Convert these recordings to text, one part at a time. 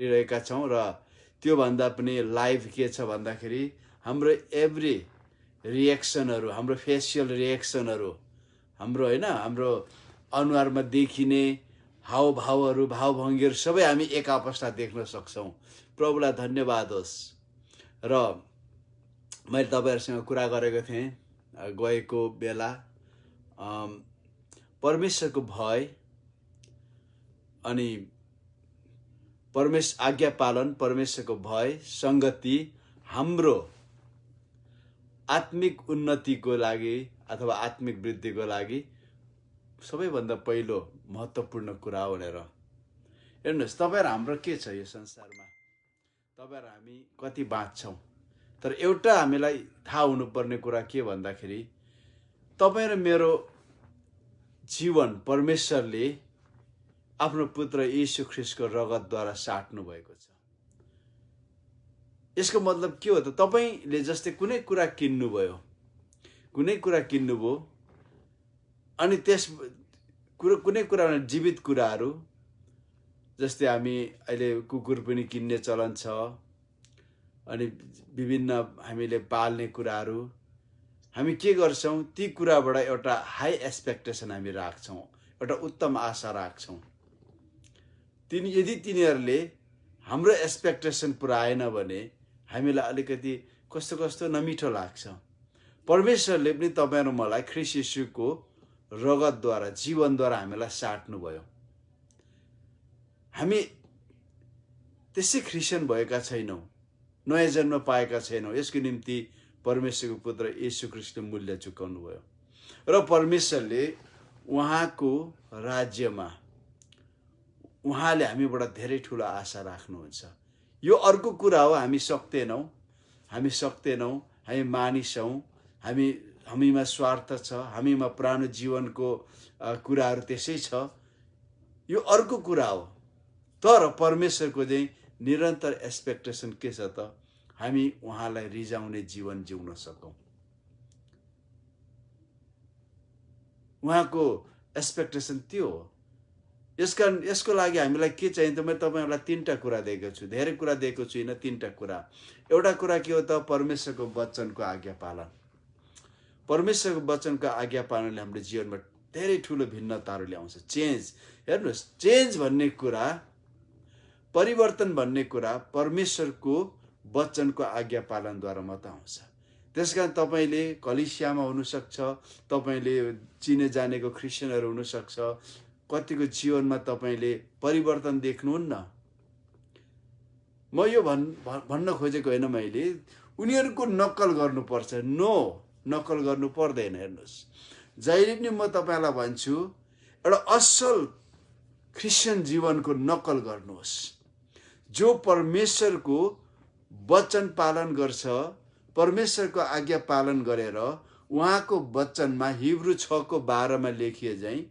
रहेका छौँ र त्यो भन्दा पनि लाइभ के छ भन्दाखेरि हाम्रो एभ्री रिएक्सनहरू, हाम्रो फेसियल रिएक्सनहरू, हाम्रो हैन, हाम्रो अनुहारमा देखिने हावभावहरू, भावभङ्गीहरू सबै हामी एक आपसलाई देख्न सक्छौँ। प्रभुलाई धन्यवाद होस्। र मैले तपाईहरुसँग कुरा गरेको थिएँ गएको बेला परमेश्वरको भय अनि आज्ञा पालन, परमेश्वरको भय, संगति हाम्रो आत्मिक उन्नतिको लागि अथवा आत्मिक वृद्धिको लागि सबैभन्दा पहिलो महत्त्वपूर्ण कुरा हो भनेर। हेर्नुहोस्, तपाईहरु हाम्रो के छ यो संसारमा, तपाईहरु हामी कति बाँच्छौँ, तर एउटा हामीलाई थाहा हुनुपर्ने कुरा के भन्दाखेरि तपाईं र मेरो जीवन परमेश्वरले आफ्नो पुत्र येशू ख्रीष्टको रगतद्वारा साट्नु भएको छ। यसको मतलब के हो त? तपाईले जस्तै कुनै कुरा किन्नुभयो, अनि त्यस कुनै कुरा जीवित कुराहरू, जस्तै हामी अहिले कुकुर पनि किन्ने चलन छ, अनि विभिन्न हामीले पाल्ने कुराहरू, हामी के गर्छौं? ती कुराबाट एउटा हाई एक्सपेक्टेसन हामी राख्छौं, एउटा उत्तम आशा राख्छौं। यदि तिनीहरूले हाम्रो एक्सपेक्टेसन पुराएन भने हामीलाई अलिकति कस्तो नमिठो लाग्छ। परमेश्वरले पनि तपाईं र मलाई ख्रीष्ट येशूको रगतद्वारा, जीवनद्वारा हामीलाई साट्नु भयो। हामी त्यसै ख्रिस्चियन भएका छैनौं, नयाँ जन्म पाएका छैनौं। यसको निम्ति परमेश्वरको पुत्र येशू ख्रीष्टले मूल्य चुकाउनु भयो र परमेश्वरले उहाँको राज्यमा उहाँले हामीबाट धेरै ठूलो आशा राख्नुहुन्छ। यो अर्को कुरा हो, हामी सक्दैनौं, हामी मानिस हौं, हामीमा स्वार्थ छ, हामीमा पुरानो जीवनको कुराहरू त्यसै छ, यो अर्को कुरा हो। तर परमेश्वरको चाहिँ निरन्तर एक्सपेक्टेसन के छ त? हामी उहाँलाई रिजाउने जीवन जिउन सकौं। उहाँको एक्सपेक्टेसन त्यो हो। यसको लागि हामीलाई के चाहिन्छ? मैले तपाईहरुलाई तीनटा कुरा दिएको छु, धेरै कुरा दिएको छुइनँ, तीनटा कुरा। एउटा कुरा के हो त? परमेश्वरको वचनको आज्ञा पालन। परमेश्वरको वचनको आज्ञा पालनले हाम्रो जीवनमा धेरै ठूलो भिन्नताहरू ल्याउँछ। चेन्ज, हेर्नुहोस्, चेन्ज भन्ने कुरा, परिवर्तन भन्ने कुरा परमेश्वरको वचनको आज्ञा पालनद्वारा मात्र आउँछ। त्यसकारण तपाईले कलिसियामा हुनसक्छ, तपाईले चिने जानेको ख्रिस्चियनहरू हुनसक्छ, कतिको जीवनमा तपाईले परिवर्तन देख्नुहुन्न। म यो भन्न खोजेको होइन, मैले उनीहरूको नक्कल गर्नुपर्छ। नो, नक्कल गर्नु पर्दैन। हेर्नुहोस्, जहिले पनि म तपाईलाई भन्छु, एउटा असल ख्रिस्चियन जीवनको नक्कल गर्नुहोस्। जो परमेश्वरको वचन पालन गर्छ, परमेश्वरको आज्ञा पालन गरेर उहाँको वचनमा हिब्रू 6:12 लेखिए चाहिँ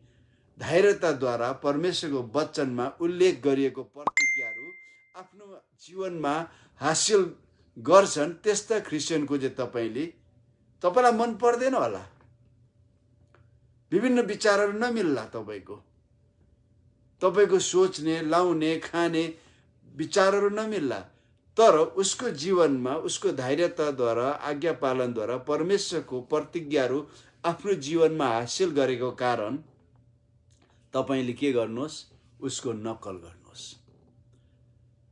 धैर्यताद्वारा परमेश्वरको वचनमा उल्लेख गरिएको प्रतिज्ञाहरू आफ्नो जीवनमा हासिल गर्छन्, त्यस्ता ख्रिस्चियनको चाहिँ तपाईलाई मन पर्दैन होला, विभिन्न विचारहरू नमिल्ला, तपाईको सोच्ने, लाउने, खाने विचारहरू नमिल्ला, तर उसको जीवनमा उसको धैर्यताद्वारा, आज्ञा पालनद्वारा परमेश्वरको प्रतिज्ञाहरू आफ्नो जीवनमा हासिल गरेको कारण तपाईले के गर्नुहोस्? उसको नक्कल गर्नुहोस्।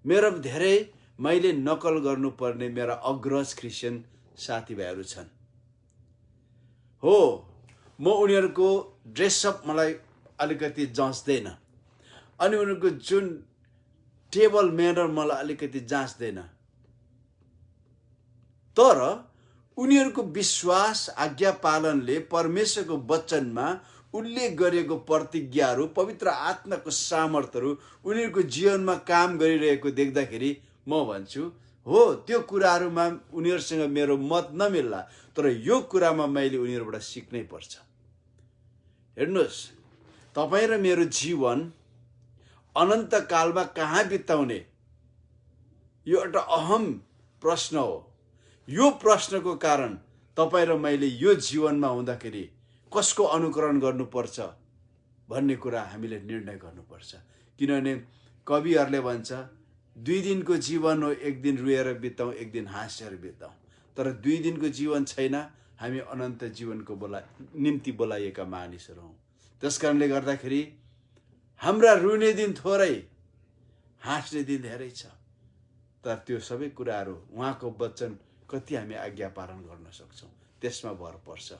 मेरो धेरै मैले नक्कल गर्नुपर्ने मेरा अग्रज ख्रिस्चियन साथीभाइहरू छन्। हो, म उनीहरूको ड्रेसअप मलाई अलिकति जच्दैन, अनि उनीहरूको जुन टेबल म्यानर मलाई अलिकति जाँच्दैन, तर उनीहरूको विश्वास, आज्ञा पालनले परमेश्वरको वचनमा उल्लेख गरिएको प्रतिज्ञाहरू, पवित्र आत्माको सामर्थ्यहरू उनीहरूको जीवनमा काम गरिरहेको देख्दाखेरि म भन्छु, हो, त्यो कुराहरूमा उनीहरूसँग मेरो मत नमिल्ला, तर यो कुरामा मैले उनीहरूबाट सिक्नै पर्छ। हेर्नुहोस्, तपाईं र मेरो जीवन अनन्त कालमा कहाँ बिताउने, यो एउटा अहम प्रश्न हो। यो प्रश्नको कारण तपाईं र मैले यो जीवनमा हुँदाखेरि कसको अनुकरण गर्नुपर्छ भन्ने कुरा हामीले निर्णय गर्नुपर्छ। किनभने कविहरूले भन्छ, 2 दिनको जीवन हो, एक दिन रोएर बिताउँ, एक दिन हाँसेर बिताउँ। तर 2 दिनको जीवन छैन, हामी अनन्त जीवनको निम्ति बोलाइएका मानिसहरू हौँ। त्यसकारणले गर्दाखेरि हाम्रा रुने दिन थोरै, हाँस्ने दिन धेरै छ। तर त्यो सबै कुराहरू उहाँको वचन कति हामी आज्ञा पालन गर्न सक्छौँ त्यसमा भर पर्छ।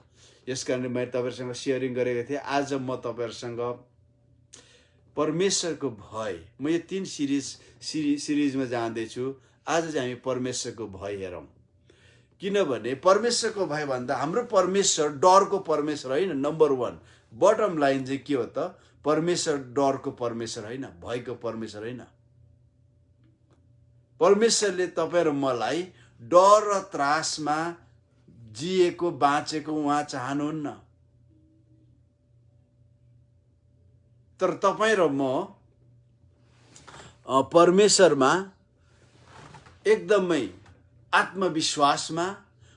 यसकारणले मैले तपाईँहरूसँग सेयरिङ गरेको थिएँ। आज म तपाईँहरूसँग परमेश्वरको भय, म यो 3 सिरिजमा जाँदैछु। आज चाहिँ हामी परमेश्वरको भय हेरौँ। किनभने परमेश्वरको भय भन्दा हाम्रो परमेश्वर डरको परमेश्वर होइन। नम्बर 1 बटम लाइन चाहिँ के हो त? परमेश्वर डरको परमेश्वर होइन, भयको परमेश्वर होइन। परमेश्वरले तपाईँ र मलाई डर र त्रासमा जिएको बाँचेको उहाँ चाहनुहुन्न। तर तपाईँ र म परमेश्वरमा एकदमै आत्मविश्वासमा,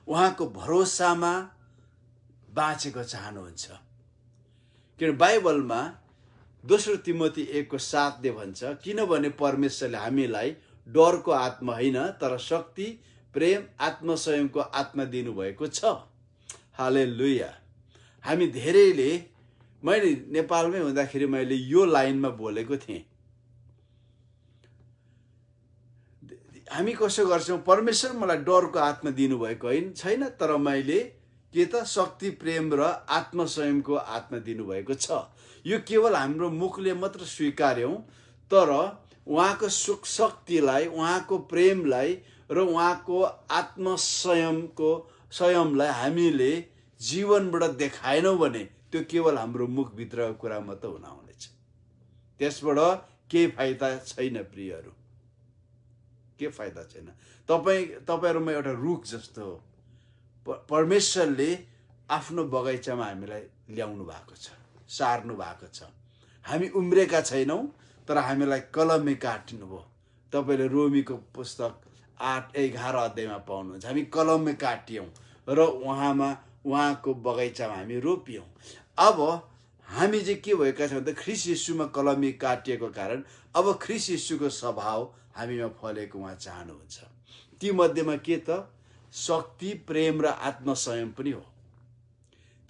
उहाँको भरोसामा बाँचेको चाहनुहुन्छ। किन बाइबलमा 2 तिमोथी 1:7 भन्छ, किनभने परमेश्वरले हामीलाई डरको आत्मा होइन तर शक्ति, प्रेम, आत्मसंयमको आत्मा दिनुभएको छ। हालेलुया। हामी धेरैले, मैले नेपालमै हुँदाखेरि मैले यो लाइनमा बोलेको थिएँ। हामी कसो गर्छौँ? परमेश्वर मलाई डरको आत्मा दिनुभएको छैन, तर मैले के त शक्ति, प्रेम र आत्मसंयमको आत्मा दिनुभएको छ। यो केवल हाम्रो मुखले मात्र स्वीकार्यौँ, तर उहाँको सुख शक्तिलाई, उहाँको प्रेमलाई र उहाँको संयमलाई हामीले जीवनबाट देखाएनौँ भने त्यो केवल हाम्रो मुखभित्रको कुरा मात्र हुन आउनेछ। त्यसबाट केही फाइदा छैन प्रियहरू, के फाइदा छैन। तपाईहरुमा एउटा रुख जस्तो हो। परमेश्वरले आफ्नो बगैँचामा हामीलाई ल्याउनु भएको छ, सार्नु भएको छ। हामी उम्रेका छैनौँ, तर हामीलाई कलमले काट्नु भयो। तपाईले रोमीको पुस्तक 8:11 अध्यायमा पाउनुहुन्छ। हामी कलमले काटियौँ र उहाँको बगैँचामा हामी रोपियौँ। अब हामी चाहिँ के भएका छौँ त? ख्रीष्ट येशूमा कलमी काटिएको कारण अब ख्रीष्ट येशूको स्वभाव हामीमा फलेको उहाँ चाहनुहुन्छ। ती मध्येमा के त? शक्ति, प्रेम र आत्मसंयम पनि हो।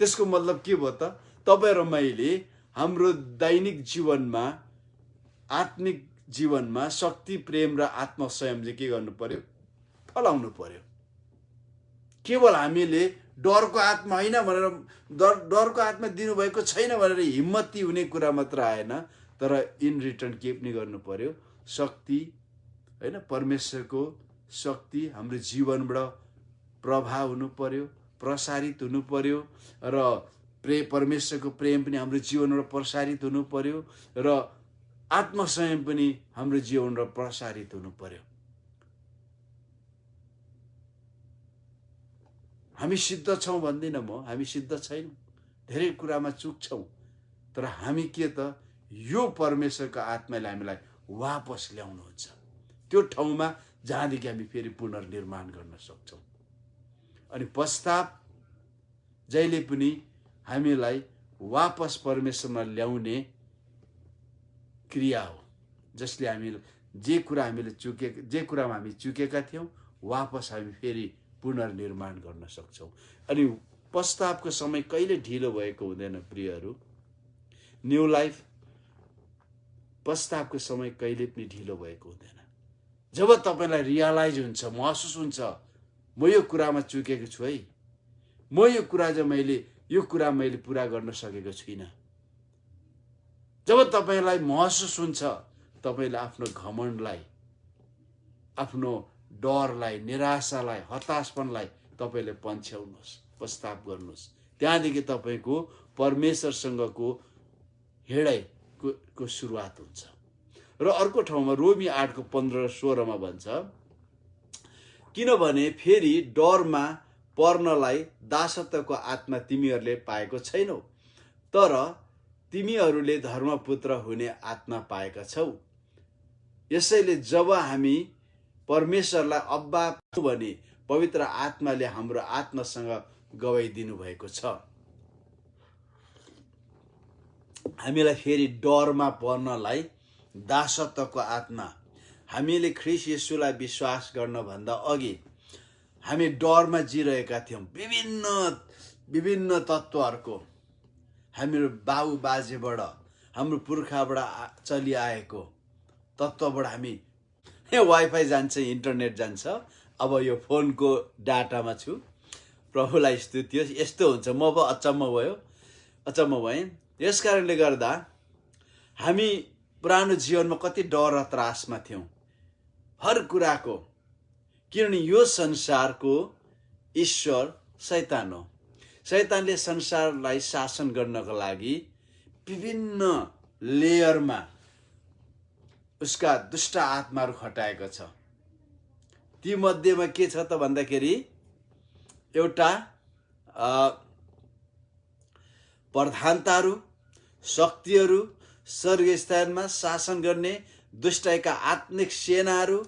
त्यसको मतलब के भयो त? तपाईँ र मैले हाम्रो दैनिक जीवनमा, आत्मिक जीवनमा शक्ति, प्रेम र आत्मसंयम चाहिँ के गर्नु पर्यो? फलाउनु पर्यो। केवल हामीले डरको आत्मा होइन भनेर, डरको आत्मा दिनुभएको छैन भनेर हिम्मती हुने कुरा मात्र आएन, तर इन रिटर्न के पनि गर्नु पर्यो? शक्ति, होइन, परमेश्वरको शक्ति हाम्रो जीवनबाट प्रभाव हुनु पर्यो, प्रसारित हुनु पर्यो र परमेश्वरको प्रेम पनि हाम्रो जीवनबाट प्रसारित हुनु पर्यो र आत्मसंयम पनि हाम्रो जीवनबाट प्रसारित हुनु पर्यो। हामी सिद्ध छौँ भन्दिनँ म, हामी सिद्ध छैनौँ, धेरै कुरामा चुक छौँ, तर हामी के त? यो परमेश्वरको आत्माले हामीलाई वापस ल्याउनुहुन्छ त्यो ठाउँमा जहाँदेखि हामी फेरि पुनर्निर्माण गर्न सक्छौँ। अनि पश्चाताप जहिले पनि हामीलाई वापस परमेश्वरमा ल्याउने क्रिया हो, जसले हामी जे कुरामा हामी चुकेका थियौँ, वापस हामी फेरि पुनर्निर्माण गर्न सक्छौँ। अनि पश्चातापको समय कहिले ढिलो भएको हुँदैन प्रियहरू। न्यू लाइफ, पश्चातापको समय कहिले पनि ढिलो भएको हुँदैन। जब तपाईलाई रियलाइज हुन्छ, महसुस हुन्छ, म यो कुरामा चुकेको छु है, म यो कुरा मैले पुरा गर्न सकेको छुइनँ। जब तपाईलाई महसुस हुन्छ, तपाईले आफ्नो घमण्डलाई, आफ्नो डरलाई, निराशालाई, हताशपनलाई तपाईले पन्छ्याउनुहोस्, पश्चाताप गर्नुहोस्। त्यहाँदेखि तपाईको परमेश्वरसँगको हिँडाइको सुरुवात हुन्छ। र अर्को ठाउँमा रोमी 8:15-16 भन्छ, किनभने फेरि डरमा पर्नलाई दासत्वको आत्मा तिमीहरूले पाएको छैनौ, तर तिमीहरूले धर्मपुत्र हुने आत्मा पाएका छौ। यसैले जब हामी परमेश्वरलाई अब्बा भने पवित्र आत्माले हाम्रो आत्मासँग गवाई दिनु भएको छ। हामीलाई फेरि डरमा पर्नलाई दासत्वको आत्मा, हामीले ख्रीष्ट येशूलाई विश्वास गर्नभन्दा अघि हामी डरमा जिरहेका थियौँ। विभिन्न तत्त्वहरूको हाम्रो बाउ बाजेबाट, हाम्रो पुर्खाबाट चलिआएको तत्त्वबाट हामी वाइफाई जान्छ, इन्टरनेट जान्छ। अब यो फोनको डाटामा छु। प्रभुलाई स्तुति होस्। यस्तो हुन्छ, म पो अचम्म भएँ। यस कारणले गर्दा हामी पुरानो जीवनमा कति डर र त्रासमा थियौँ हर कुराको, किनभने यो संसारको ईश्वर शैतान हो। शैतानले संसारलाई शासन गर्नको लागि विभिन्न लेयरमा उसका दुष्ट आत्माहरू खटाएको छ। ती मध्येमा के छ त भन्दाखेरि एउटा प्रधानताहरू, शक्तिहरू, स्वर्गीय स्थानमा शासन गर्ने दुष्टका आत्मिक सेनाहरू,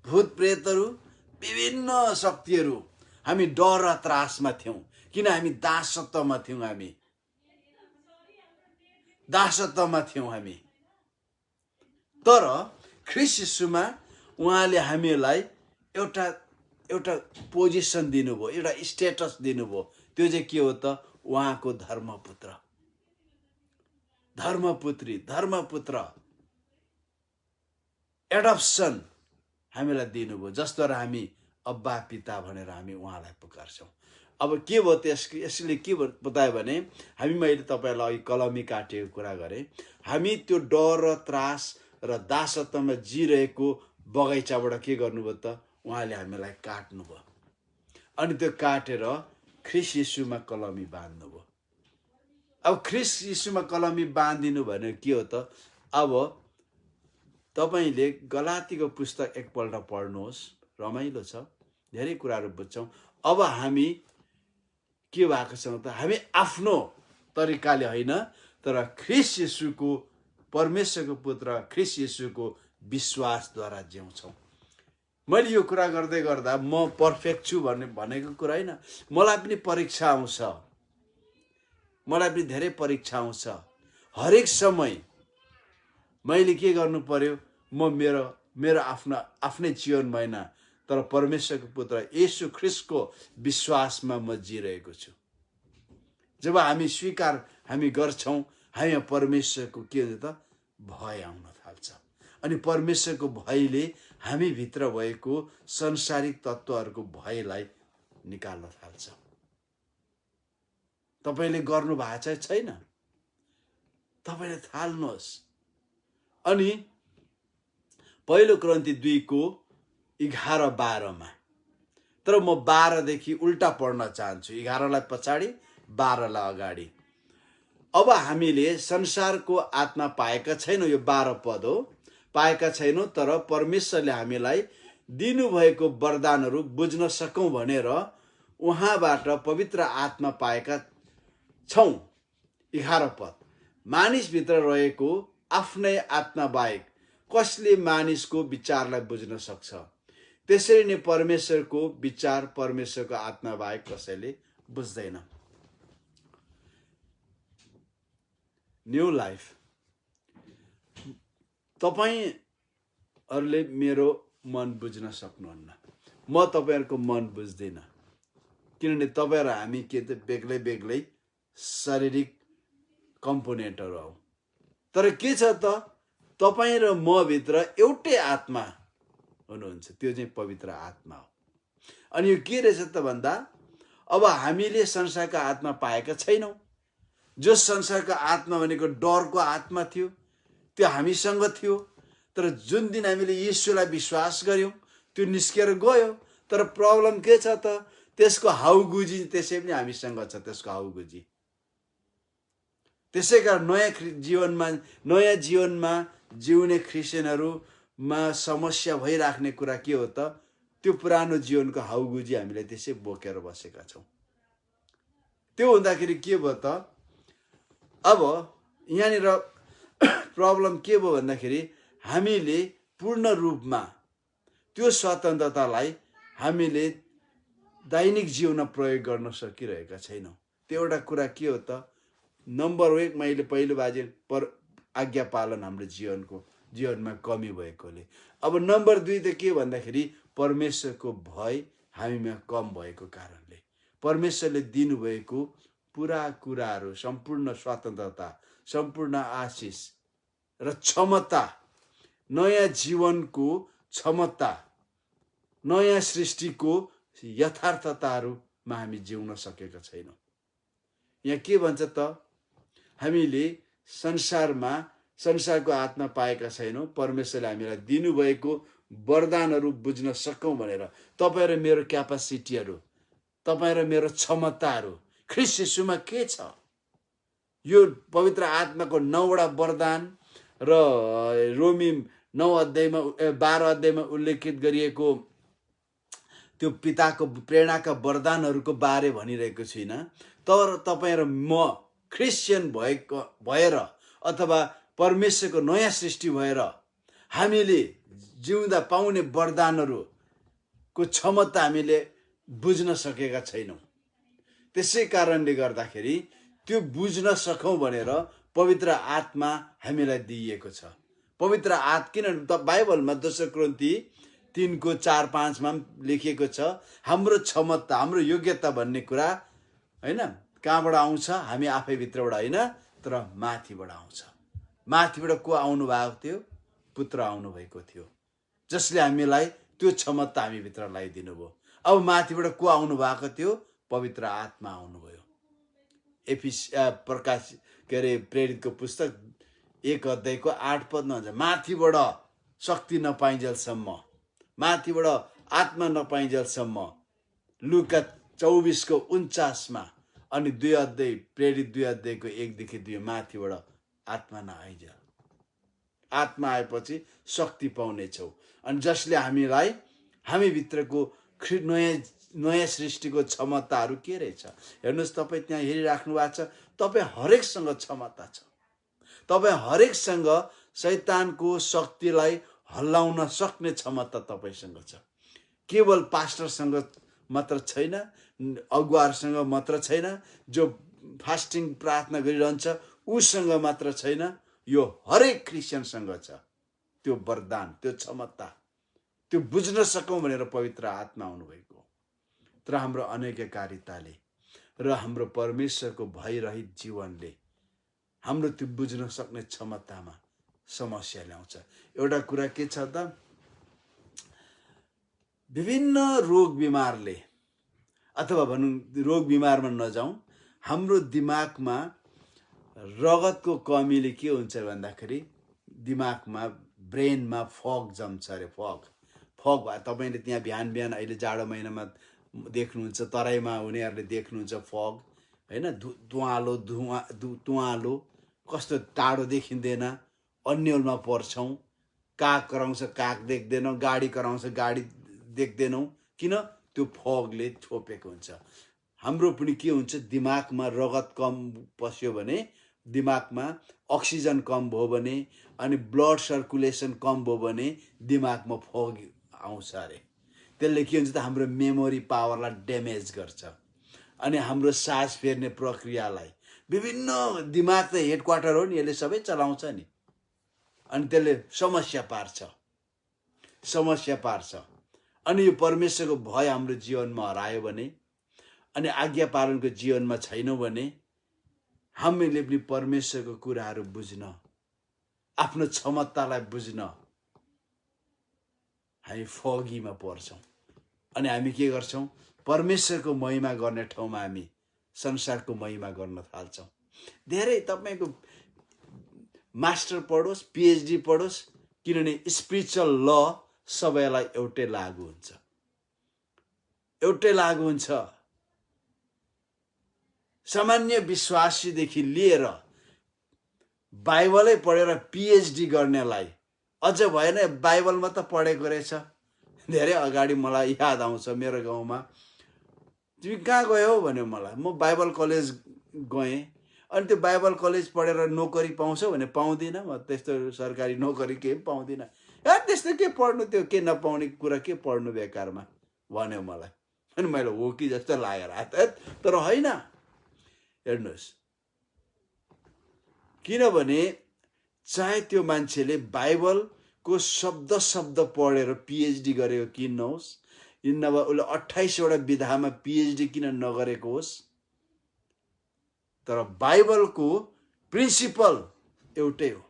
भूत प्रेतहरू, विभिन्न शक्तिहरू। हामी डर र त्रासमा थियौँ, किन हामी दासत्वमा थियौँ हामी। तर ख्रीष्ट येशूमा उहाँले हामीलाई एउटा पोजिसन दिनुभयो, एउटा स्टेटस दिनुभयो। त्यो चाहिँ के हो त? उहाँको धर्मपुत्र एडप्सन हामीलाई दिनुभयो, जसद्वारा हामी अब्बा पिता भनेर हामी उहाँलाई पुकार्छौँ। अब के भयो त? यसले के बतायो भने मैले तपाईँलाई अघि कलमी काटेको कुरा गरेँ। हामी त्यो डर र त्रास र दासत्वमा जिरहेको बगैँचाबाट के गर्नुभयो त? उहाँले हामीलाई काट्नुभयो, अनि त्यो काटेर ख्रीष्ट येशूमा कलमी बाँध्नुभयो। अब ख्रीष्ट येशूमा कलमी बाँधिनु भने के हो त? अब तपाईँले गलातीको पुस्तक एकपल्ट पढ्नुहोस्, रमाइलो छ, धेरै कुराहरू बुझ्छौँ। अब हामी के भएको छौँ त? हामी आफ्नो तरिकाले होइन, तर ख्रीष्ट येशूको, परमेश्वरको पुत्र ख्रीष्ट येशूको विश्वासद्वारा जिउँछौँ। मैले यो कुरा गर्दै गर्दा म पर्फेक्ट छु भनेको कुरा होइन। मलाई पनि परीक्षा आउँछ, मलाई पनि धेरै परीक्षा आउँछ। हरेक समय मैले के गर्नु पर्यो? म मेरो आफ्नै जीवनमा होइन, तर परमेश्वरको पुत्र येशू ख्रीष्टको विश्वासमा म जिरहेको छु। जब हामी गर्छौँ, हामी परमेश्वरको के हुन्छ त? भय आउन थाल्छ। अनि परमेश्वरको भयले हामी भित्र भएको संसारिक तत्त्वहरूको भयलाई निकाल्न थाल्छ। तपाईँले गर्नु भएको छैन? तपाईँले थाल्नुहोस्। अनि पहिलो कोरिन्थी 2:11-12 तर म 12देखि उल्टा पढ्न चाहन्छु। 11लाई पछाडि, 12लाई अगाडि। अब हामीले संसारको आत्मा पाएका छैनौँ, यो 12 पद हो, पाएका छैनौँ, तर परमेश्वरले हामीलाई दिनुभएको वरदानहरू बुझ्न सकौँ भनेर उहाँबाट पवित्र आत्मा पाएका छौँ। 11 पद, मानिसभित्र रहेको आफ्नै आत्मा बाहेक कसले मानिसको विचारलाई बुझ्न सक्छ? त्यसरी नै परमेश्वरको विचार परमेश्वरको आत्मा बाहेक कसैले बुझ्दैन। न्यू लाइफ, तपाईहरूले मेरो मन बुझ्न सक्नुहुन्न, म तपाईँहरूको मन बुझ्दिनँ, किनभने तपाईँहरू हामी के त बेग्लै शारीरिक कम्पोनेन्टहरू हौ। तर के छ त? तपाईँ र म भित्र एउटै आत्मा हुनुहुन्छ, त्यो चाहिँ पवित्र आत्मा हो। अनि यो के रहेछ त भन्दा, अब हामीले संसारको आत्मा पाएका छैनौँ। जो संसारको आत्मा भनेको डरको आत्मा थियो, त्यो हामीसँग थियो। तर जुन दिन हामीले येशूलाई विश्वास गर्यौँ, त्यो निस्केर गयो। तर प्रब्लम के छ त? त्यसको हाउगुजी त्यसै पनि हामीसँग छ, त्यसको हाउगुजी। त्यसै कारण नयाँ जीवनमा जिउने क्रिस्चियनहरूमा समस्या भइराख्ने कुरा के हो त? त्यो पुरानो जीवनको हाउगुजी हामीले त्यसै बोकेर बसेका छौँ। त्यो हुँदाखेरि के भयो त? अब यहाँनिर प्रब्लम के भयो भन्दाखेरि हामीले पूर्ण रूपमा त्यो स्वतन्त्रतालाई हामीले दैनिक जीवनमा प्रयोग गर्न सकिरहेका छैनौँ। त्यो एउटा कुरा के हो त? नम्बर 1 मैले पहिलो बाजे आज्ञा पालन हाम्रो जीवनको जीवनमा कमी भएकोले। अब नम्बर 2 त के भन्दाखेरि परमेश्वरको भय हामीमा कम भएको कारणले। परमेश्वरले दिनुभएको पुरा कुराहरू, सम्पूर्ण स्वतन्त्रता, सम्पूर्ण आशिष र क्षमता, नयाँ जीवनको क्षमता, नयाँ सृष्टिको यथार्थताहरूमा हामी जिउन सकेका छैनौँ। यहाँ के भन्छ त, हामीले संसारको आत्मा पाएका छैनौँ, परमेश्वरले हामीलाई दिनुभएको वरदानहरू बुझ्न सकौँ भनेर। तपाईँ र मेरो क्यापासिटीहरू, तपाईँ र मेरो क्षमताहरू ख्रीष्ट येशूमा के छ? यो पवित्र आत्माको 9वटा वरदान र रोमी 12 अध्यायमा उल्लेखित गरिएको त्यो पिताको प्रेरणाका वरदानहरूको बारे भनिरहेको छुइनँ। तर तपाईँ र म क्रिस्चियन भएर अथवा परमेश्वरको नयाँ सृष्टि भएर हामीले जिउँदा पाउने वरदानहरूको क्षमता हामीले बुझ्न सकेका छैनौँ। त्यसै कारणले गर्दाखेरि त्यो बुझ्न सकौँ भनेर पवित्र आत्मा हामीलाई दिइएको छ। पवित्र किन बाइबलमा 2 कोरिन्थी 3:4-5 लेखिएको छ, हाम्रो क्षमता, हाम्रो योग्यता भन्ने कुरा हैन कहाँबाट आउँछ? हामी आफै भित्रबाट होइन, तर माथिबाट आउँछ। माथिबाट को आउनु भएको थियो? पुत्र आउनु भएको थियो, जसले हामीलाई त्यो क्षमता हामी भित्र ल्याइदिनु भयो। अब माथिबाट को आउनु भएको थियो? पवित्र आत्मा आउनुभयो। प्रेरितको पुस्तक 1 अध्यायको 8 पदमा हुन्छ, माथिबाट शक्ति नपाइन्जेलसम्म, माथिबाट आत्मा नपाइन्जेलसम्म। लुका 24:49 अनि 2 अध्याय प्रेरित 2 अध्यायको 1देखि 2 माथिबाट आत्मा नआइजेल। आत्मा आएपछि शक्ति पाउनेछौ। अनि जसले हामीलाई हामी भित्रको नयाँ सृष्टिको क्षमताहरू के रहेछ? हेर्नुहोस्, तपाईँ त्यहाँ हेरिराख्नु भएको छ, तपाईँ हरेकसँग क्षमता छ। तपाईँ हरेकसँग शैतानको शक्तिलाई हल्लाउन सक्ने क्षमता तपाईसँग छ। केवल पास्टरसँग मात्र छैन, अगुवाहरूसँग मात्र छैन, जो फास्टिङ प्रार्थना गरिरहन्छ उसँग मात्र छैन, यो हरेक क्रिस्चियनसँग छ त्यो वरदान, त्यो क्षमता। त्यो बुझ्न सकौँ भनेर पवित्र आत्मा आउनुभएको। तर हाम्रो अनैक्यकारिताले र हाम्रो परमेश्वरको भयरहित जीवनले हाम्रो त्यो बुझ्न सक्ने क्षमतामा समस्या ल्याउँछ। एउटा कुरा के छ त, विभिन्न रोग बिमारले, अथवा भनौँ रोग बिमारमा नजाउँ, हाम्रो दिमागमा रगतको कमीले के हुन्छ भन्दाखेरि दिमागमा, ब्रेनमा फग जम्छ अरे। फग तपाईँले त्यहाँ बिहान अहिले जाडो महिनामा देख्नुहुन्छ, तराईमा हुनेहरूले देख्नुहुन्छ फग होइन, धुवालो कस्तो टाढो देखिँदैन, अन्यलमा पर्छौँ, काग कराउँछ काग देख्दैनौँ, गाडी कराउँछ गाडी देख्दैनौँ। किन? त्यो फगले छोपेको हुन्छ। हाम्रो पनि के हुन्छ, दिमागमा रगत कम पस्यो भने, दिमागमा अक्सिजन कम भयो भने, अनि ब्लड सर्कुलेसन कम भयो भने दिमागमा फग आउँछ अरे। त्यसले के हुन्छ त, हाम्रो मेमोरी पावरलाई ड्यामेज गर्छ अनि हाम्रो सास फेर्ने प्रक्रियालाई, विभिन्न, दिमाग त हेडक्वार्टर हो नि, यसले सबै चलाउँछ नि, अनि त्यसले समस्या पार्छ। अनि यो परमेश्वरको भय हाम्रो जीवनमा हरायो भने, अनि आज्ञा पालनको जीवनमा छैनौँ भने, हामीले पनि परमेश्वरको कुराहरू बुझ्न, आफ्नो क्षमतालाई बुझ्न हामी फगीमा पर्छौँ। अनि हामी के गर्छौँ? परमेश्वरको महिमा गर्ने ठाउँमा हामी संसारको महिमा गर्न थाल्छौँ। धेरै तपाईँको मास्टर पढोस्, पिएचडी पढोस्, किनभने स्पिरिचुअल ल सबैलाई एउटै लागू हुन्छ। सामान्य विश्वासीदेखि लिएर बाइबलै पढेर पिएचडी गर्नेलाई अझ भएन, बाइबलमा त पढेको रहेछ। धेरै अगाडि मलाई याद आउँछ, मेरो गाउँमा तिमी कहाँ गयौ भन्यो मलाई। म बाइबल कलेज गएँ। अनि त्यो बाइबल कलेज पढेर नोकरी पाउँछौ भने पाउँदिनँ, म त्यस्तो सरकारी नोकरी केही पाउँदिनँ। त्यस्तो के पढ्नु, त्यो के नपाउने कुरा के पढ्नु बेकारमा भन्यो मलाई। अनि मैले हो कि जस्तो लागेर तर होइन। हेर्नुहोस्, किनभने चाहे त्यो मान्छेले बाइबलको शब्द शब्द पढेर पिएचडी गरेको किन नहोस्, नभए उसले 28वटा विधामा पिएचडी किन नगरेको होस्, तर बाइबलको प्रिन्सिपल एउटै हो,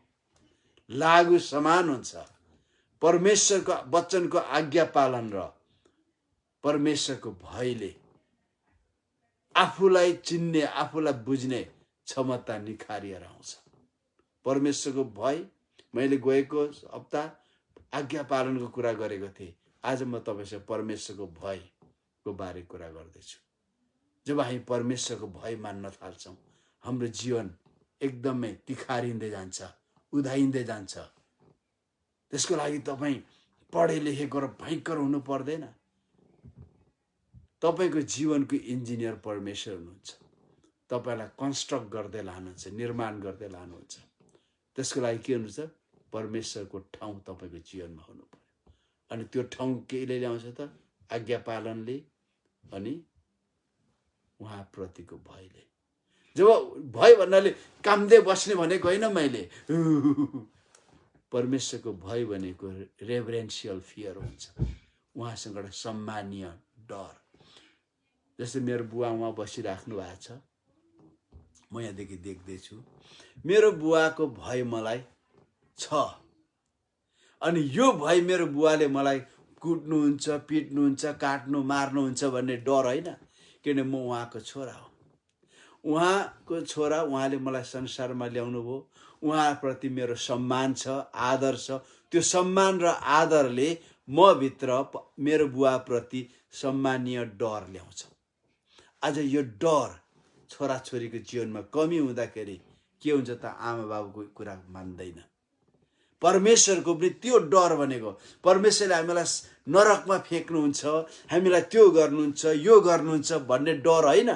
लागु समान हुन्छ। परमेश्वरको वचनको आज्ञा पालन र परमेश्वरको भयले आफूलाई चिन्ने, आफूलाई बुझ्ने क्षमता निखारिएर आउँछ। परमेश्वरको भय, मैले गएको हप्ता आज्ञा पालनको कुरा गरेको थिएँ। आज म तपाईसँग परमेश्वरको भयको बारे कुरा गर्दैछु। जब हामी परमेश्वरको भय मान्न थाल्छौँ, हाम्रो जीवन एकदमै तिखारिँदै जान्छ, उधाइँदै जान्छ। त्यसको लागि तपाईँ पढे लेखेको र भयङ्कर हुनु पर्दैन। तपाईको जीवनको इन्जिनियर परमेश्वर हुनुहुन्छ। तपाईलाई कन्स्ट्रक्ट गर्दै लानुहुन्छ, निर्माण गर्दै लानुहुन्छ। त्यसको लागि के हुनुहुन्छ? परमेश्वरको ठाउँ तपाईको जीवनमा हुनु पर्यो। अनि त्यो ठाउँ केले ल्याउँछ त? आज्ञा पालनले अनि उहाँप्रतिको भयले। जब भय भन्नाले कामदे बस्ने भनेको होइन मैले। परमेश्वरको भय भनेको रेभरेन्शियल फियर हुन्छ। उहाँसँग एउटा सम्मानीय डर। जस्तै मेरो बुवा उहाँ बसिराख्नु भएको छ, म यहाँदेखि देख्दैछु। मेरो बुवाको भय मलाई छ। अनि यो भय मेरो बुवाले मलाई कुट्नुहुन्छ, पिट्नुहुन्छ, काट्नु, मार्नुहुन्छ भन्ने डर होइन, किनभने म उहाँको छोरा हो। उहाँको छोरा, उहाँले मलाई संसारमा ल्याउनु भयो। उहाँप्रति मेरो सम्मान छ, आदर छ। त्यो सम्मान र आदरले म भित्र मेरो बुवाप्रति सम्मानीय डर ल्याउँछ। आज यो डर छोराछोरीको जीवनमा कमी हुँदाखेरि के हुन्छ त? आमा बाबुको कुरा मान्दैन। परमेश्वरको पनि त्यो डर भनेको, परमेश्वरले हामीलाई नरकमा फेक्नुहुन्छ, हामीलाई त्यो गर्नुहुन्छ, यो गर्नुहुन्छ भन्ने डर होइन।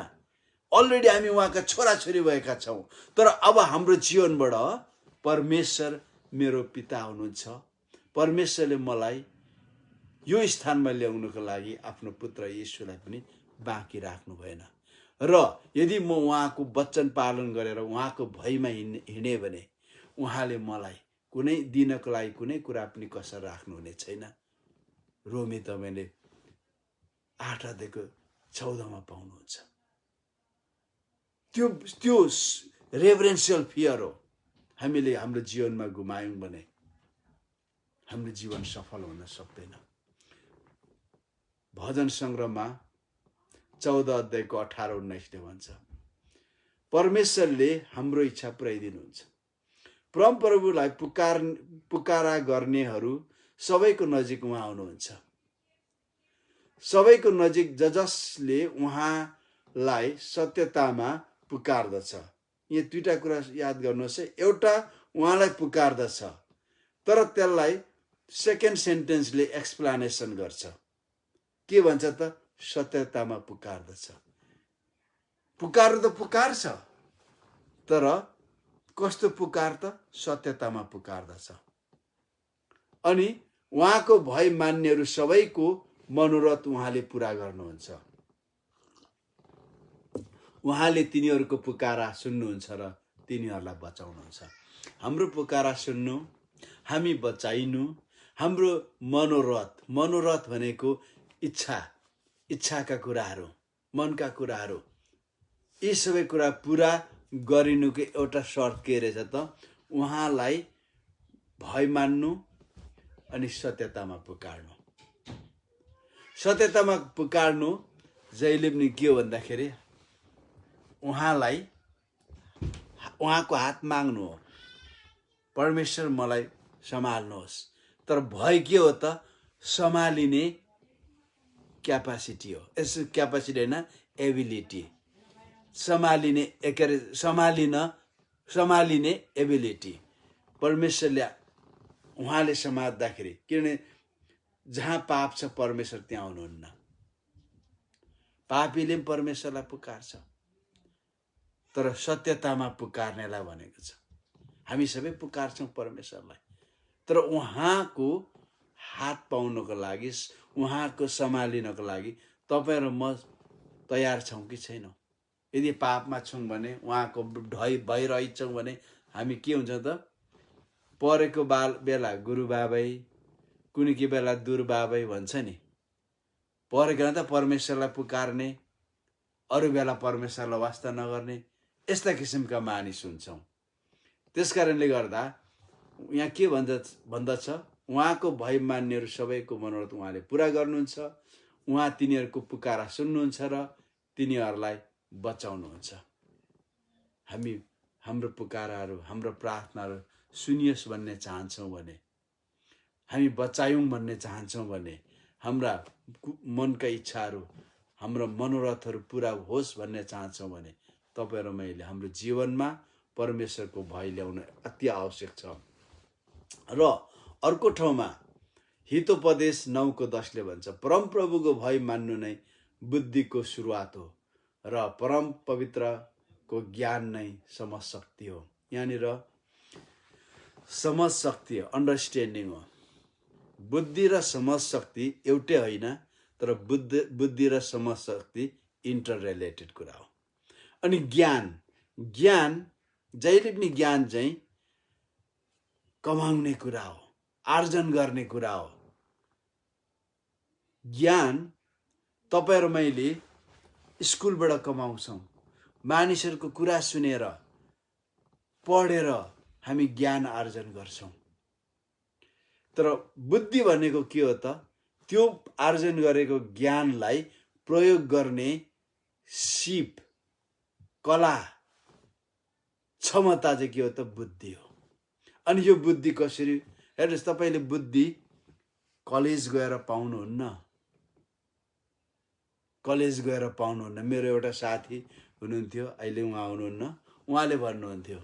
अलरेडी हामी उहाँका छोराछोरी भएका छौँ। तर अब हाम्रो जीवनबाट परमेश्वर मेरो पिता हुनुहुन्छ। परमेश्वरले मलाई यो स्थानमा ल्याउनको लागि आफ्नो पुत्र येशूलाई पनि बाँकी राख्नु भएन। र यदि म उहाँको वचन पालन गरेर उहाँको भयमा हिँडे भने उहाँले मलाई कुनै दिनको लागि कुनै कुरा पनि कसर राख्नुहुने छैन। रोमी तपाईँले 8:14 पाउनुहुन्छ। त्यो रेभरेन्शियल फियर हो। हामीले हाम्रो जीवनमा गुमायौँ भने हाम्रो जीवन सफल हुन सक्दैन। भजन सङ्ग्रहमा 14:18-19 भन्छ, परमेश्वरले हाम्रो इच्छा पुर्याइदिनुहुन्छ। परमप्रभुलाई पुकारा गर्नेहरू सबैको नजिक उहाँ हुनुहुन्छ। सबैको नजिक जसले उहाँलाई सत्यतामा पुकार्दछ। यो दुईटा कुरा याद गर्नुहोस् है। एउटा उहाँलाई पुकार्दछ, तर त्यसलाई सेकेन्ड सेन्टेन्सले एक्सप्लानेसन गर्छ। के भन्छ त? सत्यतामा पुकार्दछ। पुकार्नु त पुकार्छ, तर कस्तो पुकार त? सत्यतामा पुकार्दछ। अनि उहाँको भय मान्नेहरू सबैको मनोरथ उहाँले पुरा गर्नुहुन्छ। उहाँले तिनीहरूको पुकारा सुन्नुहुन्छ र तिनीहरूलाई बचाउनुहुन्छ। हाम्रो पुकारा सुन्नु, हामी बचाइनु, हाम्रो मनोरथ भनेको इच्छाका कुराहरू, मनका कुराहरू, यी सबै कुरा पुरा गरिनुको एउटा शर्त के रहेछ त? उहाँलाई भय मान्नु अनि सत्यतामा पुकार्नु। सत्यतामा पुकार्नु जहिले पनि के हो भन्दाखेरि उहाँको हात माग्नु हो। परमेश्वर मलाई सम्हाल्नुहोस्। तर भय के हो त? सम्हालिने क्यापासिटी हो। यसो क्यापासिटी होइन, एबिलिटी। सम्हालिने एबिलिटी। परमेश्वरले उहाँले समात्दाखेरि, किनभने जहाँ पाप छ परमेश्वर त्यहाँ हुनुहुन्न। पापीले पनि परमेश्वरलाई पुकार्छ, तर सत्यतामा पुकार्नेलाई भनेको छ। हामी सबै पुकार्छौँ परमेश्वरलाई, तर उहाँको हात पाउनको लागि, उहाँको सम्हालिनको लागि तपाईँ र म तयार छौँ कि छैनौँ? यदि पापमा छौँ भने, उहाँको भय भइरहेछौँ भने हामी के हुन्छ त? परेको बेला गुरु बाबै, कुनै के बेला दुर बाबै भन्छ नि। परेको त परमेश्वरलाई पुकार्ने, अरू बेला परमेश्वरलाई वास्ता नगर्ने, यस्ता किसिमका मानिस हुन्छौँ। त्यस कारणले गर्दा यहाँ के भन्दछ, उहाँको भय मान्नेहरू सबैको मनोरथ उहाँले पुरा गर्नुहुन्छ। उहाँ तिनीहरूको पुकारा सुन्नुहुन्छ र तिनीहरूलाई बचाउनुहुन्छ। हामी हाम्रो पुकाराहरू, हाम्रो प्रार्थनाहरू सुनियोस् भन्ने चाहन्छौँ भने, हामी बचायौँ भन्ने चाहन्छौँ भने, हाम्रा मनका इच्छाहरू, हाम्रो मनोरथहरू पुरा होस् भन्ने चाहन्छौँ भने, तपाईँ र मैले हाम्रो जीवनमा परमेश्वरको भय ल्याउन अति आवश्यक छ। र अर्को ठाउँमा हितोपदेश 9:10 भन्छ, परमप्रभुको भय मान्नु नै बुद्धिको सुरुवात हो र परम पवित्रको ज्ञान नै समझशक्ति हो। यहाँनिर समझशक्ति अन्डरस्ट्यान्डिङ हो। बुद्धि र समझशक्ति एउटै होइन, तर बुद्धि र समझशक्ति इन्टर रिलेटेड कुरा हो। अनि ज्ञान जहिले पनि ज्ञान चाहिँ कमाउने कुरा हो, आर्जन गर्ने कुरा हो। ज्ञान तपाईँ र मैले स्कुलबाट कमाउँछौँ, मानिसहरूको कुरा सुनेर पढेर हामी ज्ञान आर्जन गर्छौँ। तर बुद्धि भनेको के हो त? त्यो आर्जन गरेको ज्ञानलाई प्रयोग गर्ने सिप, कला, क्षमता चाहिँ के हो त? बुद्धि हो। अनि यो बुद्धि कसरी? हेर्नुहोस्, तपाईँले बुद्धि कलेज गएर पाउनुहुन्न। कलेज गएर पाउनुहुन्न। मेरो एउटा साथी हुनुहुन्थ्यो, अहिले उहाँ हुनुहुन्न। उहाँले भन्नुहुन्थ्यो,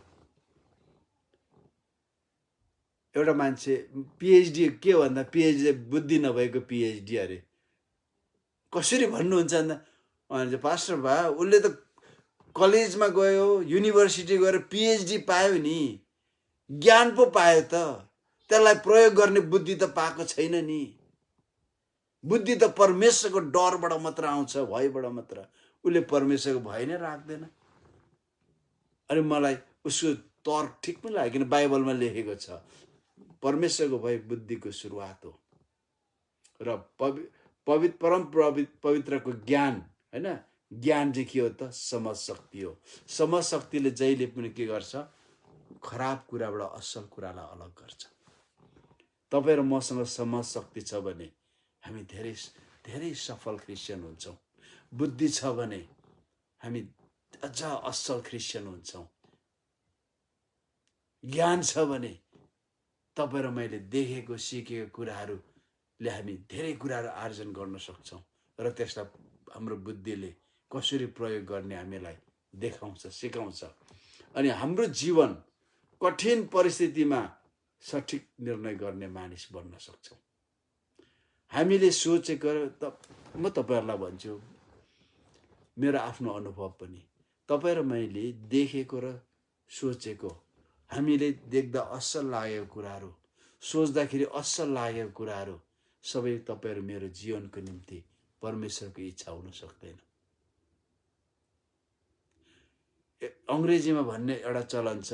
एउटा मान्छे पिएचडी के भन्दा पिएचडी बुद्धि नभएको पिएचडी अरे। कसरी भन्नुहुन्छ भन्दा उहाँले चाहिँ, पास्टर बा उसले त कलेजमा गयो, युनिभर्सिटी गएर पिएचडी पायो नि, ज्ञान पो पायो त, त्यसलाई प्रयोग गर्ने बुद्धि त पाएको छैन नि। बुद्धि त परमेश्वरको डरबाट मात्र आउँछ, भयबाट मात्र। उसले परमेश्वरको भय नै राख्दैन। अनि मलाई उसको तर्क ठिक पनि लाग्यो, किन बाइबलमा लेखेको छ परमेश्वरको भय बुद्धिको सुरुवात हो र परम पवित्रको ज्ञान, हैन? ज्ञान चाहिँ के हो त? समझ शक्ति हो। समझ शक्तिले जहिले पनि के गर्छ? खराब कुराबाट असल कुरालाई अलग गर्छ। तपाईँ र मसँग समझ शक्ति छ भने हामी धेरै धेरै सफल क्रिस्चियन हुन्छौँ। बुद्धि छ भने हामी अझ असल क्रिस्चियन हुन्छौँ। ज्ञान छ भने तपाईँ र मैले देखेको सिकेको कुराहरूले हामी धेरै कुराहरू आर्जन गर्न सक्छौँ र त्यसलाई हाम्रो बुद्धिले कसरी प्रयोग गर्ने हामीलाई देखाउँछ, सिकाउँछ। अनि हाम्रो जीवन कठिन परिस्थितिमा सठिक निर्णय गर्ने मानिस बन्न सक्छौँ। हामीले सोचेको, म तपाईँहरूलाई भन्छु मेरो आफ्नो अनुभव पनि, तपाईँ र मैले देखेको र सोचेको, हामीले देख्दा असल लागेको कुराहरू, सोच्दाखेरि असल लागेको कुराहरू सबै तपाईँ र मेरो जीवनको निम्ति परमेश्वरको इच्छा हुन सक्दैन। अङ्ग्रेजीमा भन्ने एउटा चलन छ,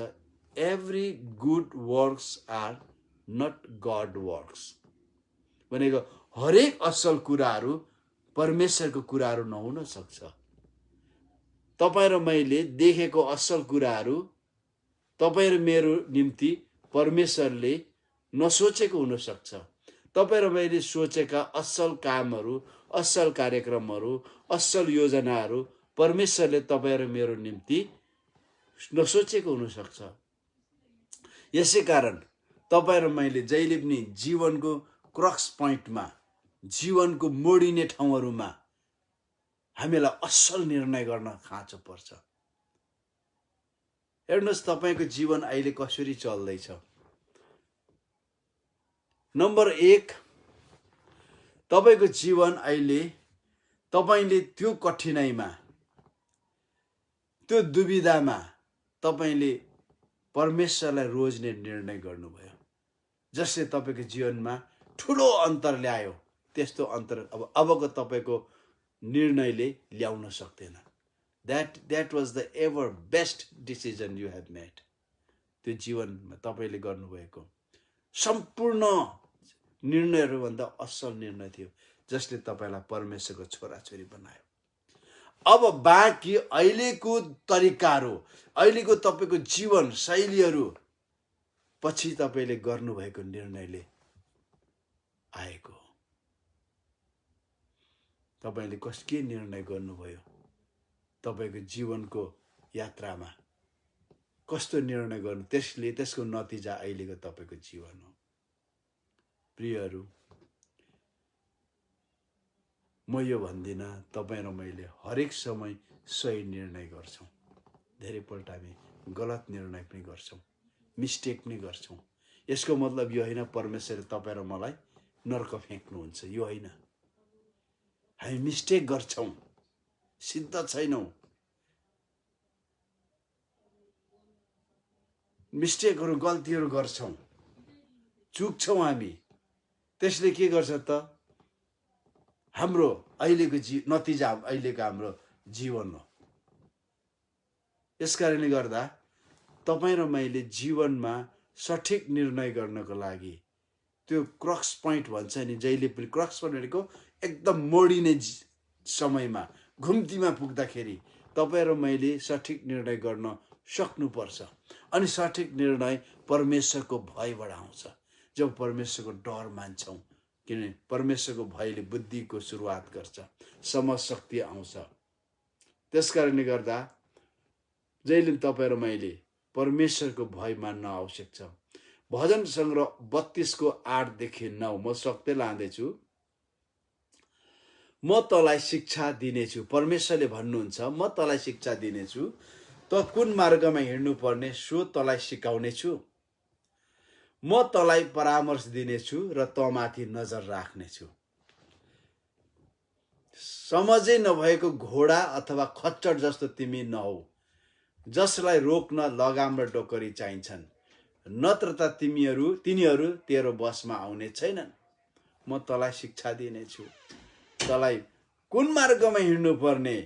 every good works are not god works. भनेको हरेक असल कुराहरू परमेश्वरको कुराहरू नहुन सक्छ। तपाईँ र मैले देखेको असल कुराहरू तपाईँ र मेरो निम्ति परमेश्वरले नसोचेको हुन सक्छ। तपाईँ र मैले सोचेका असल कामहरू, असल कार्यक्रमहरू, असल योजनाहरू परमेश्वरले तपाईँ र मेरो निम्ति नसोचेको हुन सक्छ। यसै कारण तपाईँ र मैले जहिले पनि जीवनको क्रक्स पोइन्टमा, जीवनको मोडिने ठाउँहरूमा हामीलाई असल निर्णय गर्न खाँचो पर्छ। हेर्नुहोस्, तपाईँको जीवन अहिले कसरी चल्दैछ? नम्बर 1, तपाईँको जीवन अहिले तपाईँले त्यो कठिनाइमा, त्यो दुविधामा तपाईँले परमेश्वरलाई रोज्ने निर्णय गर्नुभयो, जसले तपाईँको जीवनमा ठुलो अन्तर ल्यायो। त्यस्तो अन्तर अबको तपाईँको निर्णयले ल्याउन सक्दैन। That was the ever best decision you have made. त्यो जीवनमा तपाईले गर्नुभएको सम्पूर्ण निर्णयहरूभन्दा असल निर्णय थियो जसले तपाईलाई परमेश्वरको छोराछोरी बनायो। अब बाँकी अहिलेको तरिकाहरू, अहिलेको तपाईको जीवन शैलीहरू पछि तपाईले गर्नुभएको निर्णयले आएको। तपाईले के निर्णय गर्नुभयो तपाईको जीवनको यात्रामा, कस्तो निर्णय गर्नु, त्यसको नतिजा अहिलेको तपाईको जीवन हो। प्रियहरू, म यो भन्दिनँ तपाईँ र मैले हरेक समय सही निर्णय गर्छौँ। धेरैपल्ट हामी गलत निर्णय पनि गर्छौँ, मिस्टेक पनि गर्छौँ। यसको मतलब यो होइन परमेश्वरले तपाईँ र मलाई नर्क फ्याँक्नुहुन्छ, यो होइन। हामी मिस्टेक गर्छौँ, सिद्ध छैनौँ। मिस्टेकहरू, गल्तीहरू गर्छौँ, चुक्छौँ हामी। त्यसले के गर्छ त हाम्रो अहिलेको नतिजा अहिलेको हाम्रो जीवन हो। यसकारणले गर्दा तपाईँ र मैले जीवनमा सठिक निर्णय गर्नको लागि त्यो क्रक्स पोइन्ट भन्छ नि, जहिले पनि क्रक्स पोइन्ट भनेको एकदम मोडिने समयमा, घुम्तीमा पुग्दाखेरि तपाईँ र मैले सठिक निर्णय गर्न सक्नुपर्छ। अनि सठिक निर्णय परमेश्वरको भयबाट आउँछ। जब परमेश्वरको डर मान्छौँ, किनभने परमेश्वरको भयले बुद्धिको सुरुवात गर्छ, समझशक्ति आउँछ। त्यसकारणले गर्दा जहिले तपाईँ र मैले परमेश्वरको भय मान्न आवश्यक छ। भजन सङ्ग्रह 32को 8देखि 9 म सक्दै लाँदैछु। म तँलाई शिक्षा दिनेछु, परमेश्वरले भन्नुहुन्छ, म तँलाई शिक्षा दिनेछु, त कुन मार्गमा हिँड्नुपर्ने सो तँलाई सिकाउनेछु। म तँलाई परामर्श दिनेछु र तँमाथि नजर राख्नेछु। समझै नभएको घोडा अथवा खच्चड जस्तो तिमी नहौ, जसलाई रोक्न लगाम र डोकरी चाहिन्छन्, नत्र त तिनीहरू तेरो बसमा आउने छैनन्। म तँलाई शिक्षा दिनेछु, तँलाई कुन मार्गमा हिँड्नुपर्ने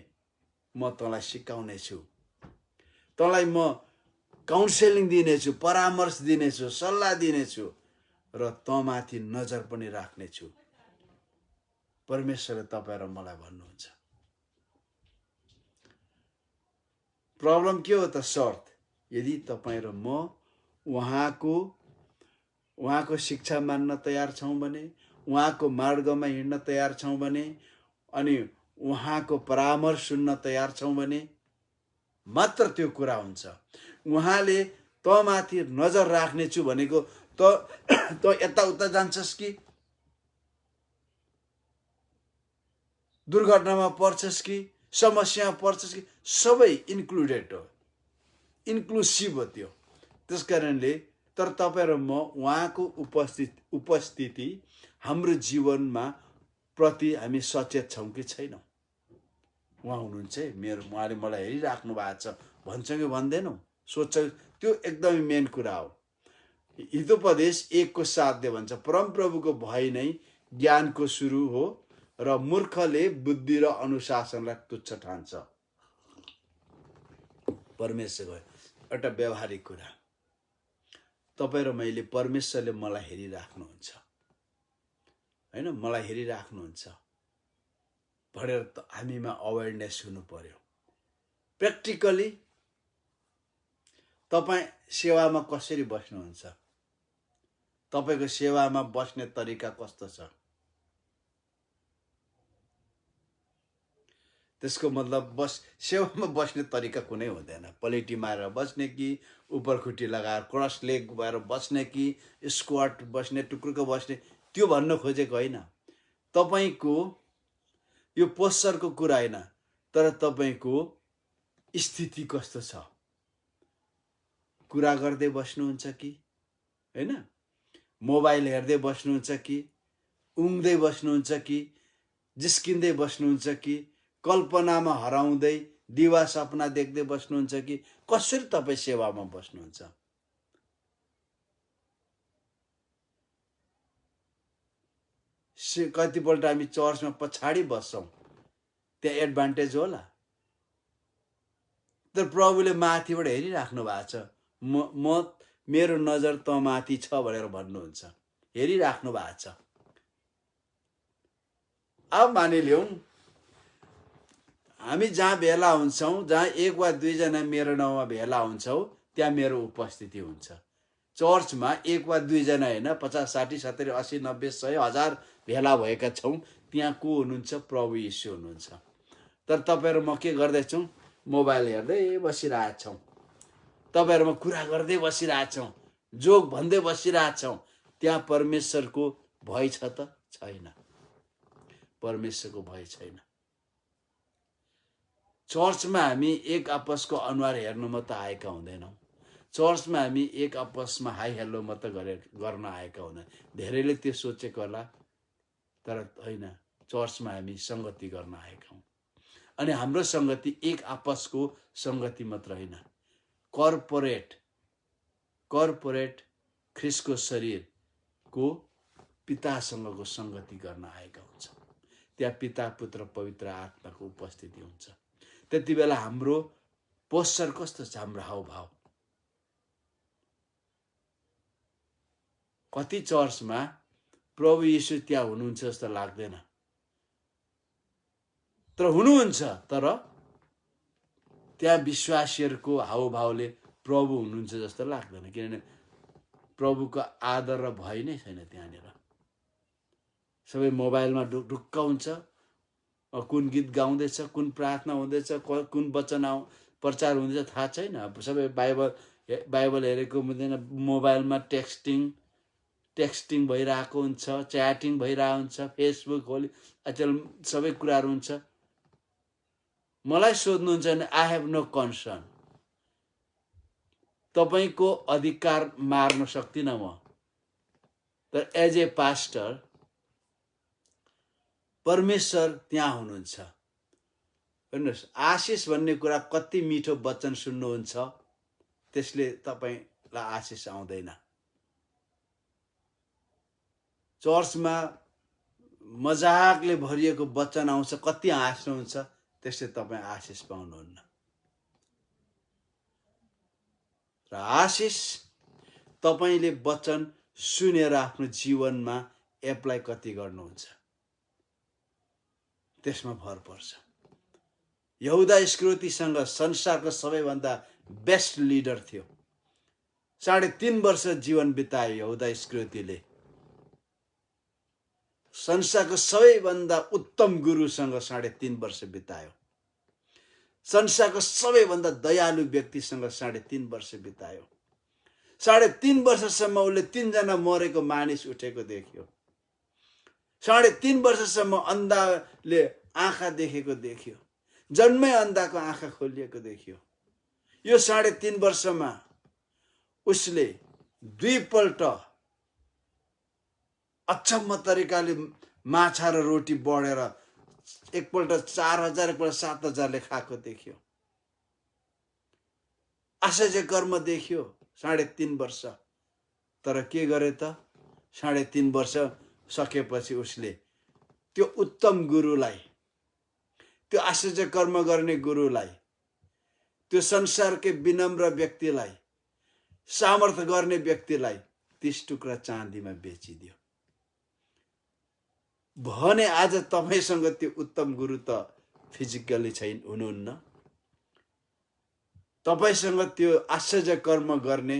म तँलाई सिकाउनेछु। तँलाई म काउन्सेलिङ दिनेछु, परामर्श दिनेछु, सल्लाह दिनेछु र तँमाथि नजर पनि राख्नेछु। परमेश्वरले तपाईँ र मलाई भन्नुहुन्छ। प्रब्लम के हो त? शर्त, यदि तपाईँ र म उहाँको शिक्षा मान्न तयार छौँ भने, उहाँको मार्गमा हिँड्न तयार छौँ भने, अनि उहाँको परामर्श सुन्न तयार छौँ भने मात्र त्यो कुरा हुन्छ। उहाँले तँमाथि नजर राख्नेछु भनेको त यताउता जान्छस् कि, दुर्घटनामा पर्छस् कि, समस्यामा पर्छस् कि, सबै इन्क्लुडेड हो, इन्क्लुसिभ हो त्यो। त्यसकारणले तर तपाईँ र म उहाँको उपस्थिति हाम्रो जीवनमा प्रति हामी सचेत छौँ कि छैनौँ। उहाँ हुनुहुन्छ है, उहाँले मलाई हेरिराख्नु भएको छ भन्छौँ कि भन्दैनौँ, सोच्छौँ, त्यो एकदमै मेन कुरा हो। हितोपदेश 1:7 भन्छ, परमप्रभुको भय नै ज्ञानको सुरु हो र मूर्खले बुद्धि र अनुशासनलाई तुच्छ ठान्छ। परमेश्वरको एउटा व्यवहारिक कुरा, तपाईँ र मैले परमेश्वरले मलाई हेरिराख्नुहुन्छ होइन, मलाई हेरिराख्नुहुन्छ भनेर हामीमा अवेरनेस हुनु पर्यो। प्र्याक्टिकली तपाईँ सेवामा कसरी बस्नुहुन्छ, तपाईँको सेवामा बस्ने तरिका कस्तो छ? त्यसको मतलब सेवामा बस्ने तरिका कुनै हुँदैन। पलेटी मारेर बस्ने कि, उपरखुट्टी लगाएर क्रस लेग भएर बस्ने कि, स्क्वाट बस्ने, टुक्रुको बस्ने, त्यो भन्न खोजेको होइन। तपाईँको यो पोस्चरको कुरा होइन, तर तपाईँको स्थिति कस्तो छ? कुरा गर्दै बस्नुहुन्छ कि होइन, मोबाइल हेर्दै बस्नुहुन्छ कि, उँघ्दै बस्नुहुन्छ कि, जिस्किँदै बस्नुहुन्छ कि, कल्पनामा हराउँदै दिवा सपना देख्दै बस्नुहुन्छ कि, कसरी तपाईँ सेवामा बस्नुहुन्छ? कतिपल्ट हामी चर्चमा पछाडि बस्छौँ, त्यहाँ एडभान्टेज होला। तर प्रभुले माथिबाट हेरिराख्नु भएको छ, म मेरो नजर तँमाथि छ भनेर भन्नुहुन्छ, हेरिराख्नु भएको छ। अब मानिलिउँ हामी जहाँ भेला हुन्छौँ, जहाँ एक वा दुईजना मेरो नाउँमा भेला हुन्छौँ, त्यहाँ मेरो उपस्थिति हुन्छ। चर्चमा एक वा दुईजना होइन, 50, 60, 70, 80, 90, 100, 1000 भेला भएका छौँ, त्यहाँ को हुनुहुन्छ? प्रभु यीशु हुनुहुन्छ। तर तपाईँहरू म के गर्दैछौँ? मोबाइल हेर्दै बसिरहेछौँ, तपाईँहरूमा कुरा गर्दै बसिरहेछौँ, जोक भन्दै बसिरहेछौँ। त्यहाँ परमेश्वरको भय छ त? छैन, परमेश्वरको भय छैन। चर्चमा हामी एक आपसको अनुहार हेर्नु मात्र आएका हुँदैनौँ। चर्चमा हामी एक आपसमा हाई हेलो मात्र गर्न आएका हुँदैन। धेरैले त्यो सोचेको होला, तर होइन, चर्चमा हामी सङ्गति गर्न आएका हौँ। अनि हाम्रो सङ्गति एक आपसको सङ्गति मात्र होइन, कर्पोरेट ख्रिस्टको शरीरको पितासँगको सङ्गति गर्न आएका हुन्छ। त्यहाँ पिता, पुत्र, पवित्र आत्माको उपस्थिति हुन्छ। त्यति बेला हाम्रो पोस्चर कस्तो छ? हाम्रो हावभाव। कति चर्चमा प्रभु यीशु त्यहाँ हुनुहुन्छ जस्तो लाग्दैन, तर हुनुहुन्छ। तर त्यहाँ विश्वासीहरूको हावभावले प्रभु हुनुहुन्छ जस्तो लाग्दैन, किनभने प्रभुको आदर र भय नै छैन त्यहाँनिर। सबै मोबाइलमा ढुक्क हुन्छ, कुन गीत गाउँदैछ, कुन प्रार्थना हुँदैछ, कुन वचन प्रचार हुँदैछ थाहा छैन। सबै बाइबल हेरेको हुँदैन, मोबाइलमा टेक्स्टिङ भइरहेको हुन्छ, च्याटिङ भइरहेको हुन्छ, फेसबुक होली आजकल सबै कुराहरू हुन्छ। मलाई सोध्नुहुन्छ भने आई हेभ नो कन्सर्न। तपाईँको अधिकार मार्न सक्दिनँ म, तर एज ए पास्टर परमेश्वर त्यहाँ हुनुहुन्छ। हेर्नुहोस्, आशिष भन्ने कुरा कति मिठो वचन सुन्नुहुन्छ, त्यसले तपाईँलाई आशिष आउँदैन। चर्चमा मजाकले भरिएको वचन आउँछ, कति हाँस्नुहुन्छ, त्यसले तपाईँ आशिष पाउनुहुन्न। र आशिष तपाईँले वचन सुनेर आफ्नो जीवनमा एप्लाई कति गर्नुहुन्छ, त्यसमा भर पर्छ। यहुदा इस्करियोतीसँग संसारको सबैभन्दा बेस्ट लिडर थियो। 3.5 वर्ष जीवन बितायो यहुदा इस्करियोतीले। संसारको सबैभन्दा उत्तम गुरुसँग 3.5 वर्ष बितायो। संसारको सबैभन्दा दयालु व्यक्तिसँग 3.5 वर्ष बितायो। 3.5 वर्षसम्म उसले 3 जना मरेको मानिस उठेको देख्यो। 3.5 वर्षसम्म अन्धाले आँखा देखेको देख्यो, जन्मै अन्धाको आँखा खोलिएको देख्यो। यो 3.5 वर्षमा उसले 2 पल्ट अचम्म तरिकाले माछा र रोटी बढेर एकपल्ट 4000 एकपल्ट 7000ले खाएको देख्यो। आश्चर्य कर्म देख्यो 3.5 वर्ष। तर के गरे त? 3.5 वर्ष सकेपछि उसले त्यो उत्तम गुरुलाई, त्यो आश्चर्य कर्म गर्ने गुरुलाई, त्यो संसारकै विनम्र व्यक्तिलाई, सामर्थ्य गर्ने व्यक्तिलाई 30 टुक्रा चाँदीमा बेचिदियो। भने आज तपाईसँग त्यो उत्तम गुरु त फिजिकली छैन, हुनुहुन्न। तपाईसँग त्यो आश्चर्य कर्म गर्ने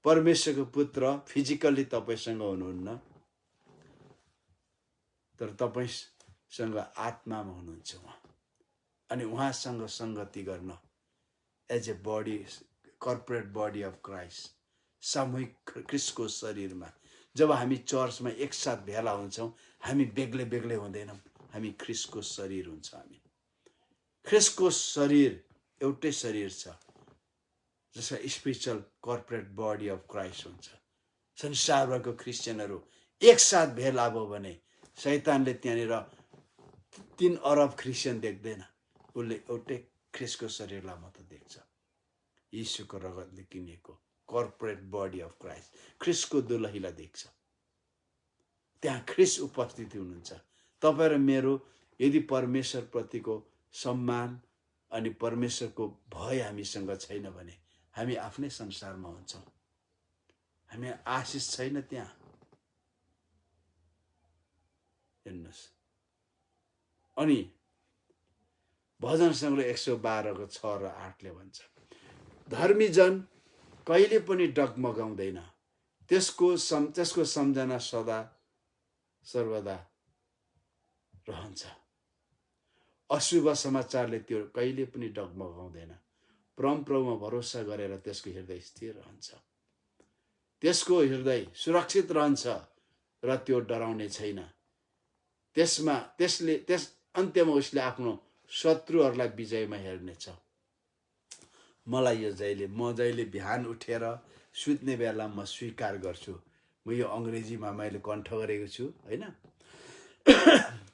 परमेश्वरको पुत्र फिजिकली तपाईसँग हुनुहुन्न, तर तपाईसँग आत्मामा हुनुहुन्छ उहाँ। अनि उहाँसँग संगति गर्न as a body, corporate body of Christ, सामूहिक ख्रिस्टको शरीरमा जब हामी चर्चमा एकसाथ भेला हुन्छौँ, हामी बेग्लै बेग्लै हुँदैनौँ, हामी ख्रिस्टको शरीर हुन्छ। हामी ख्रिस्टको शरीर एउटै शरीर छ, जसमा spiritual corporate body of Christ हुन्छ। संसारभरको क्रिस्चियनहरू एकसाथ भेला भयो भने शैतानले त्यहाँनिर 3 अरब क्रिस्चियन देख्दैन, उसले एउटै ख्रिस्टको शरीरलाई मात्र देख्छ। यीशुको रगतले किनेको कर्पोरेट बडी अफ क्राइस्ट, ख्रिस्टको दुलहीलाई देख्छ। त्यहाँ ख्रिस्ट उपस्थिति हुनुहुन्छ। तपाईँ र मेरो यदि परमेश्वर प्रतिको सम्मान अनि परमेश्वरको भय हामीसँग छैन भने हामी आफ्नै संसारमा हुन्छौँ। हामी आशिष छैन त्यहाँ। हेर्नुहोस्, अनि भजन सङ्ग्रह 112 को 6 र 8 भन्छ, धर्मी जन कहिले पनि डगमगाउँदैन, त्यसको सम्झना सदा सर्वदा रहन्छ। अशुभ समाचारले त्यो कहिले पनि डगमगाउँदैन। परमप्रभुमा भरोसा गरेर त्यसको हृदय स्थिर रहन्छ, त्यसको हृदय सुरक्षित रहन्छ र त्यो डराउने छैन। त्यस अन्त्यमा उसले आफ्नो शत्रुहरूलाई विजयमा हेर्नेछ। मलाई यो म जहिले बिहान उठेर सुत्ने बेला म स्वीकार गर्छु, म यो अङ्ग्रेजीमा मैले कण्ठ गरेको छु हैन।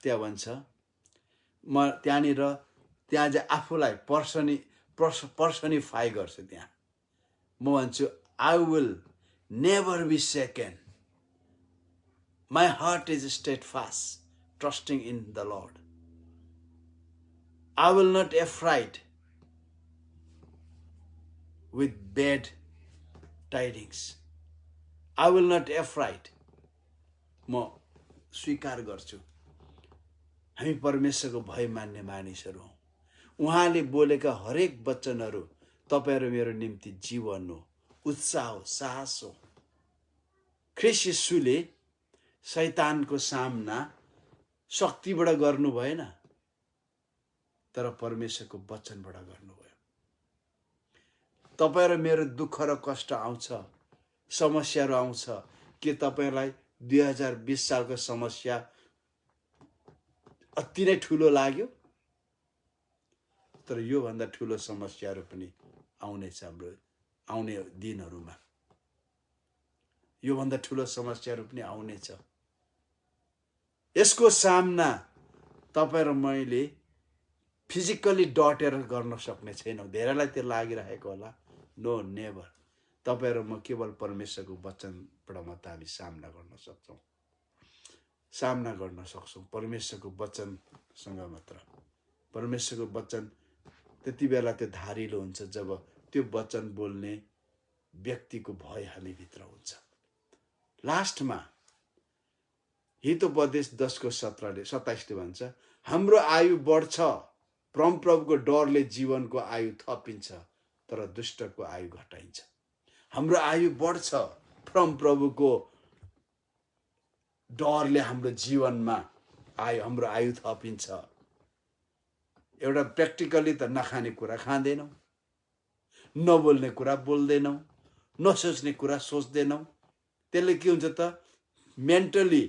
त्यहाँ भन्छ, म त्यहाँ चाहिँ आफूलाई पर्सनिफाई गर्छु। त्यहाँ म भन्छु, I will never be second, my heart is stayed fast trusting in the Lord, I will not afraid with bad tidings, I will not afraid। म स्वीकार गर्छु, हामी परमेश्वरको भय मान्ने मानिसहरू हौँ। उहाँले बोलेका हरेक वचनहरू तपाईँ र मेरो निम्ति जीवन हो, उत्साह हो, साहस हो। ख्रीष्ट येशूले शैतानको सामना शक्तिबाट गर्नु भएन, तर परमेश्वरको वचनबाट गर्नुभयो। तपाईँ र मेरो दुःख र कष्ट आउँछ, समस्याहरू आउँछ। के तपाईँलाई 2020 सालको समस्या अति नै ठुलो लाग्यो? तर योभन्दा ठुलो समस्याहरू पनि आउनेछ हाम्रो आउने दिनहरूमा। योभन्दा ठुलो समस्याहरू पनि आउनेछ। यसको सामना तपाईँ र मैले फिजिकली डटेर गर्न सक्ने छैनौँ। धेरैलाई त्यो लागिरहेको होला। No, never. तपाईँ र म केवल परमेश्वरको वचनबाट मात्र हामी सामना गर्न सक्छौँ, सामना गर्न सक्छौँ परमेश्वरको वचनसँग मात्र। परमेश्वरको वचन त्यति बेला त्यो धारिलो हुन्छ जब त्यो वचन बोल्ने व्यक्तिको भय हामीभित्र हुन्छ। लास्टमा हितोपदेश 10:27 भन्छ, हाम्रो आयु बढ्छ, परमप्रभुको डरले जीवनको आयु थपिन्छ, तर दुष्टको आयु घटाइन्छ। हाम्रो आयु बढ्छ, परमप्रभुको डरले हाम्रो जीवनमा हाम्रो आयु थपिन्छ। एउटा प्र्याक्टिकली त नखाने कुरा खाँदैनौँ, नबोल्ने कुरा बोल्दैनौँ, नसोच्ने कुरा सोच्दैनौँ। त्यसले के हुन्छ त, मेन्टली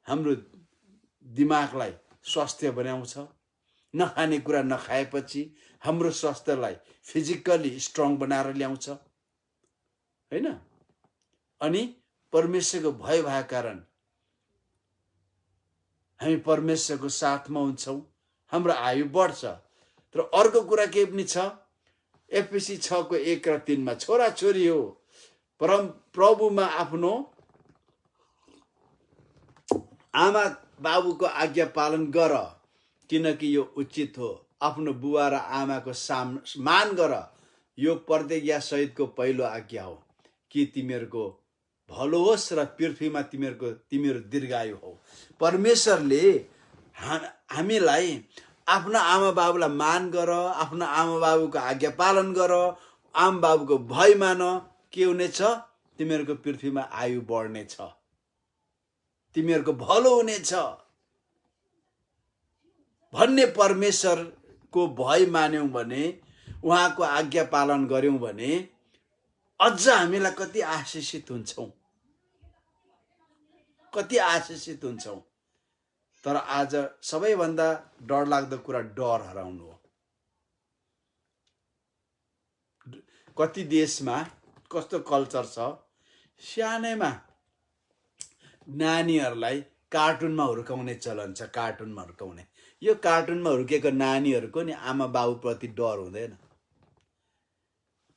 हाम्रो दिमागलाई स्वास्थ्य बनाउँछ। नखाने कुरा नखाएपछि हाम्रो स्वास्थ्यलाई फिजिकली स्ट्रङ बनाएर ल्याउँछ हैन। अनि परमेश्वरको भय भएको कारण हामी परमेश्वरको साथमा हुन्छौँ, हाम्रो आयु बढ्छ। तर अर्को कुरा के पनि छ, एफएसी 6:1-3 छोरा छोरी हो, परम प्रभुमा आफ्नो आमा बाबुको आज्ञा पालन गर, किनकि यो उचित हो। आफ्नो बुवा र आमाको मान गर, यो प्रतिज्ञा सहितको पहिलो आज्ञा हो, कि तिमीहरूको भलो होस् र पृथ्वीमा तिमीहरू दीर्घायु हो। परमेश्वरले हामीलाई आफ्नो आमा बाबुलाई मान गर, आफ्नो आमा बाबुको आज्ञा पालन गर, आमा बाबुको भय मान, के हुनेछ, तिमीहरूको पृथ्वीमा आयु बढ्नेछ, तिमीहरूको भलो हुनेछ भन्ने परमेश्वरको भय मान्यौं भने, उहाँको आज्ञा पालन गर्यौं भने अझ हामीलाई कति आशिषित हुन्छौं, कति आशिषित हुन्छौं। तर आज सबैभन्दा डरलाग्दो कुरा डर हराउनु हो। कति देशमा कस्तो कल्चर छ, सानैमा नानीहरूलाई कार्टुनमा हुर्काउने चलन छ। कार्टुनमा हुर्काउने, यो कार्टुनमा हुर्केको नानीहरूको नि आमा बाबुप्रति डर हुँदैन।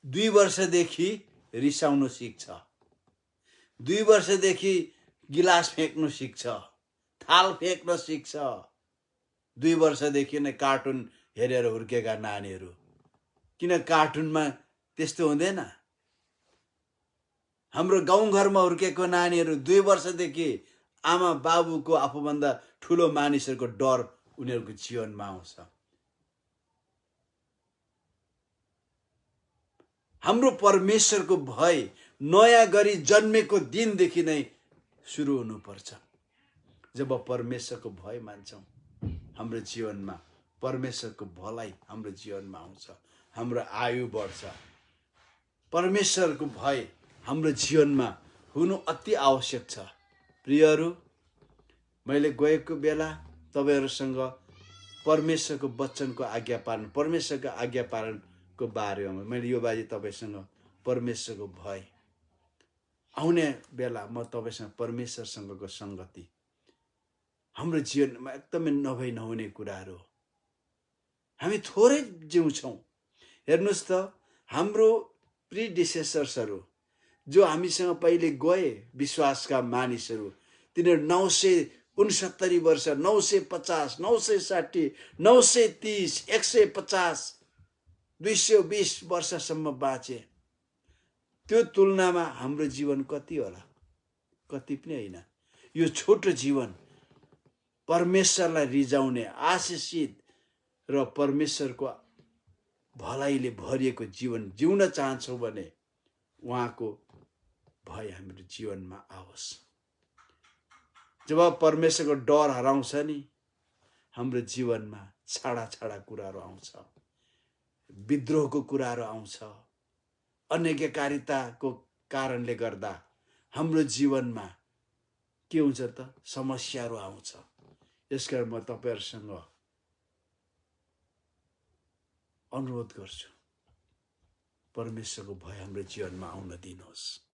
2 वर्षदेखि रिसाउनु सिक्छ, 2 वर्षदेखि गिलास फ्याँक्नु सिक्छ, थाल फ्याँक्न सिक्छ। 2 वर्षदेखि नै कार्टुन हेरेर हुर्केका नानीहरू। किन कार्टुनमा त्यस्तो हुँदैन? हाम्रो गाउँघरमा हुर्केको नानीहरू 2 वर्षदेखि आमा बाबुको आफूभन्दा ठुलो मानिसहरूको डर उनीहरूको जीवनमा आउँछ। हाम्रो परमेश्वरको भय नयाँ गरी जन्मेको दिनदेखि नै सुरु हुनुपर्छ। जब परमेश्वरको भय मान्छौँ हाम्रो जीवनमा परमेश्वरको भलाइ हाम्रो जीवनमा आउँछ, हाम्रो आयु बढ्छ। परमेश्वरको भय हाम्रो जीवनमा हुनु अति आवश्यक छ। प्रियहरू, मैले गएको बेला तपाईहरुसँग परमेश्वरको वचनको आज्ञा पालन, परमेश्वरको आज्ञा पालनको बारेमा मैले यो बाजी तपाईसँग परमेश्वरको भय आउने बेला म तपाईसँग परमेश्वरसँगको संगति हाम्रो जीवनमा एकदमै नहुने कुराहरू हो। हामी थोरै जिउँछौँ। हेर्नुस् त, हाम्रो प्रिडिसेसर्सहरू जो हामीसँग पहिले गए, विश्वासका मानिसहरू, तिनीहरू 969 वर्ष, 950, 960, 930, 150, 220 वर्षसम्म बाँचे। त्यो तुलनामा हाम्रो जीवन कति होला? कति पनि होइन। यो छोटो जीवन परमेश्वरलाई रिजाउने, आशिषित र परमेश्वरको भलाइले भरिएको जीवन जिउन चाहन्छौँ भने उहाँको भय हाम्रो जीवनमा आओस्। जब परमेश्वरको डर हराउँछ नि, हाम्रो जीवनमा छाडा छाडा कुराहरू आउँछ, विद्रोहको कुराहरू आउँछ, अनैक्यकारिताको कारणले गर्दा हाम्रो जीवनमा के हुन्छ त? समस्याहरू आउँछ। यसकारण म तपाईहरुसँग अनुरोध गर्छु, परमेश्वरको भय हाम्रो जीवनमा आउन दिनुहोस्।